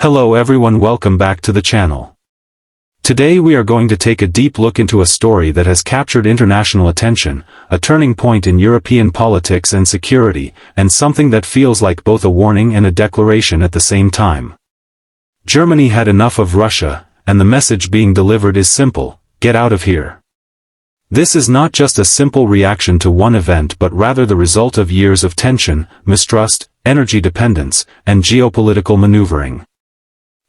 Hello everyone, welcome back to the channel. Today we are going to take a deep look into a story that has captured international attention, a turning point in European politics and security, and something that feels like both a warning and a declaration at the same time. Germany had enough of Russia, and the message being delivered is simple: get out of here. This is not just a simple reaction to one event but rather the result of years of tension, mistrust, energy dependence, and geopolitical maneuvering.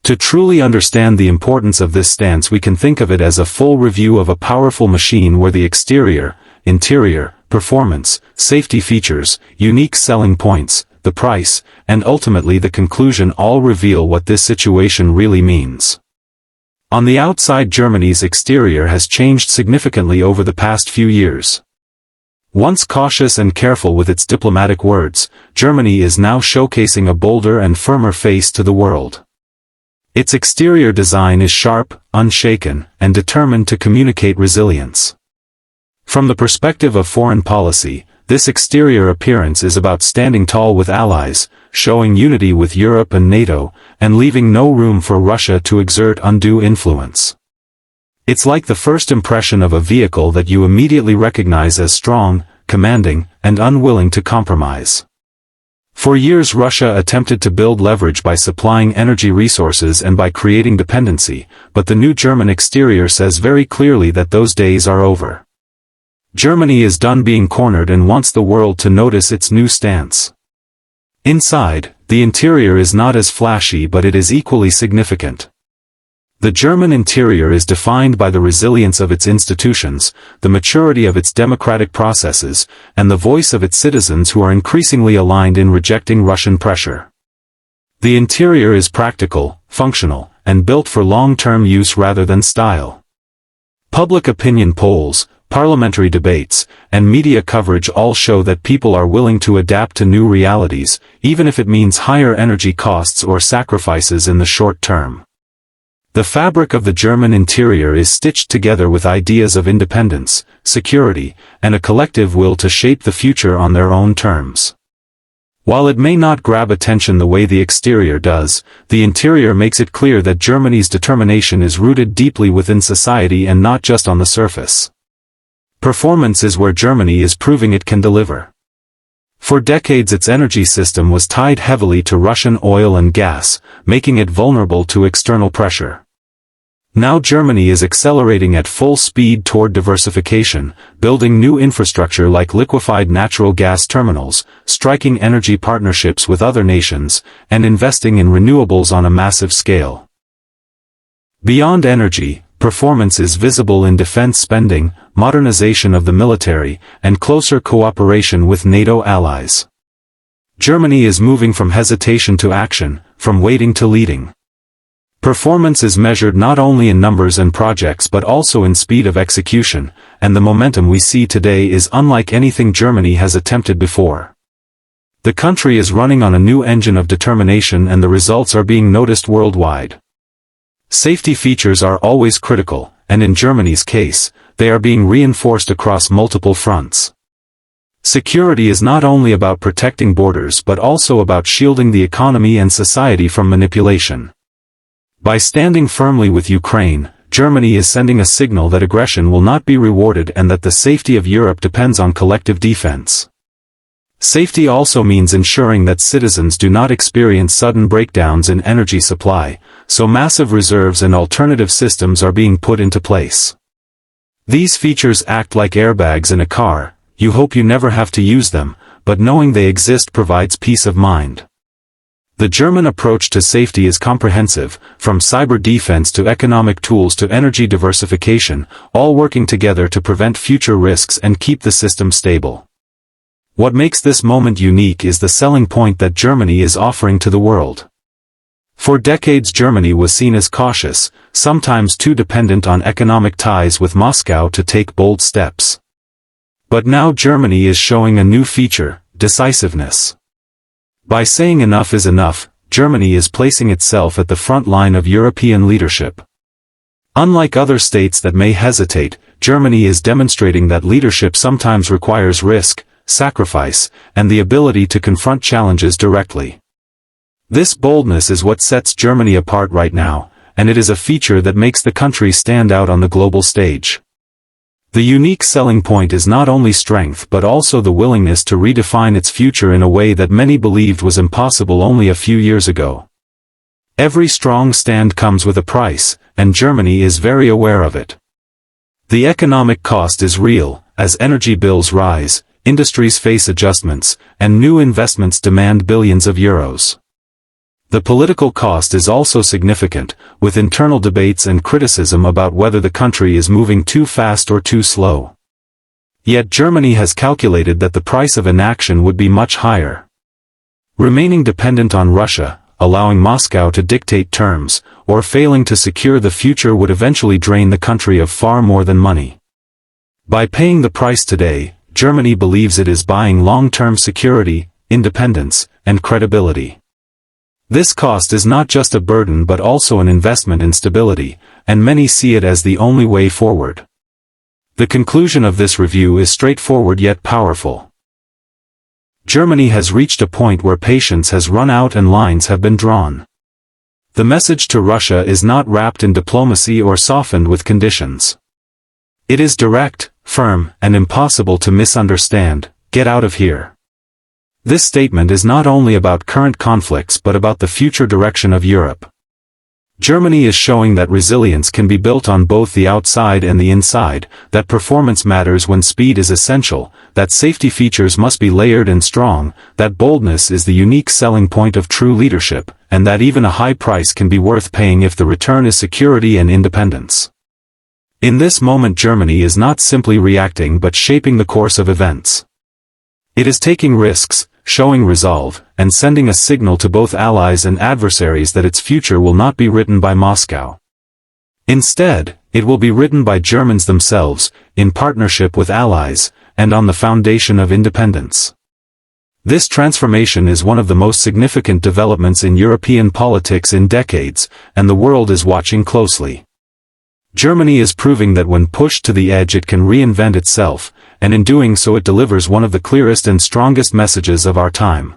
To truly understand the importance of this stance, we can think of it as a full review of a powerful machine where the exterior, interior, performance, safety features, unique selling points, the price, and ultimately the conclusion all reveal what this situation really means. On the outside, Germany's exterior has changed significantly over the past few years. Once cautious and careful with its diplomatic words, Germany is now showcasing a bolder and firmer face to the world. Its exterior design is sharp, unshaken, and determined to communicate resilience. From the perspective of foreign policy, this exterior appearance is about standing tall with allies, showing unity with Europe and NATO, and leaving no room for Russia to exert undue influence. It's like the first impression of a vehicle that you immediately recognize as strong, commanding, and unwilling to compromise. For years Russia attempted to build leverage by supplying energy resources and by creating dependency, but the new German exterior says very clearly that those days are over. Germany is done being cornered and wants the world to notice its new stance. Inside, the interior is not as flashy, but it is equally significant. The German interior is defined by the resilience of its institutions, the maturity of its democratic processes, and the voice of its citizens who are increasingly aligned in rejecting Russian pressure. The interior is practical, functional, and built for long-term use rather than style. Public opinion polls, parliamentary debates, and media coverage all show that people are willing to adapt to new realities, even if it means higher energy costs or sacrifices in the short term. The fabric of the German interior is stitched together with ideas of independence, security, and a collective will to shape the future on their own terms. While it may not grab attention the way the exterior does, the interior makes it clear that Germany's determination is rooted deeply within society and not just on the surface. Performance is where Germany is proving it can deliver. For decades its energy system was tied heavily to Russian oil and gas, making it vulnerable to external pressure. Now Germany is accelerating at full speed toward diversification, building new infrastructure like liquefied natural gas terminals, striking energy partnerships with other nations, and investing in renewables on a massive scale. Beyond energy, performance is visible in defense spending, modernization of the military, and closer cooperation with NATO allies. Germany is moving from hesitation to action, from waiting to leading. Performance is measured not only in numbers and projects but also in speed of execution, and the momentum we see today is unlike anything Germany has attempted before. The country is running on a new engine of determination and the results are being noticed worldwide. Safety features are always critical, and in Germany's case, they are being reinforced across multiple fronts. Security is not only about protecting borders but also about shielding the economy and society from manipulation. By standing firmly with Ukraine, Germany is sending a signal that aggression will not be rewarded and that the safety of Europe depends on collective defense. Safety also means ensuring that citizens do not experience sudden breakdowns in energy supply, so massive reserves and alternative systems are being put into place. These features act like airbags in a car. You hope you never have to use them, but knowing they exist provides peace of mind. The German approach to safety is comprehensive, from cyber defense to economic tools to energy diversification, all working together to prevent future risks and keep the system stable. What makes this moment unique is the selling point that Germany is offering to the world. For decades Germany was seen as cautious, sometimes too dependent on economic ties with Moscow to take bold steps. But now Germany is showing a new feature: decisiveness. By saying enough is enough, Germany is placing itself at the front line of European leadership. Unlike other states that may hesitate, Germany is demonstrating that leadership sometimes requires risk, sacrifice, and the ability to confront challenges directly. This boldness is what sets Germany apart right now, and it is a feature that makes the country stand out on the global stage. The unique selling point is not only strength but also the willingness to redefine its future in a way that many believed was impossible only a few years ago. Every strong stand comes with a price, and Germany is very aware of it. The economic cost is real, as energy bills rise, industries face adjustments, and new investments demand billions of euros. The political cost is also significant, with internal debates and criticism about whether the country is moving too fast or too slow. Yet Germany has calculated that the price of inaction would be much higher. Remaining dependent on Russia, allowing Moscow to dictate terms, or failing to secure the future would eventually drain the country of far more than money. By paying the price today, Germany believes it is buying long-term security, independence, and credibility. This cost is not just a burden but also an investment in stability, and many see it as the only way forward. The conclusion of this review is straightforward yet powerful. Germany has reached a point where patience has run out and lines have been drawn. The message to Russia is not wrapped in diplomacy or softened with conditions. It is direct, firm, and impossible to misunderstand: get out of here. This statement is not only about current conflicts but about the future direction of Europe. Germany is showing that resilience can be built on both the outside and the inside, that performance matters when speed is essential, that safety features must be layered and strong, that boldness is the unique selling point of true leadership, and that even a high price can be worth paying if the return is security and independence. In this moment, Germany is not simply reacting but shaping the course of events. It is taking risks, showing resolve, and sending a signal to both allies and adversaries that its future will not be written by Moscow. Instead, it will be written by Germans themselves, in partnership with allies, and on the foundation of independence. This transformation is one of the most significant developments in European politics in decades, and the world is watching closely. Germany is proving that when pushed to the edge it can reinvent itself, and in doing so it delivers one of the clearest and strongest messages of our time.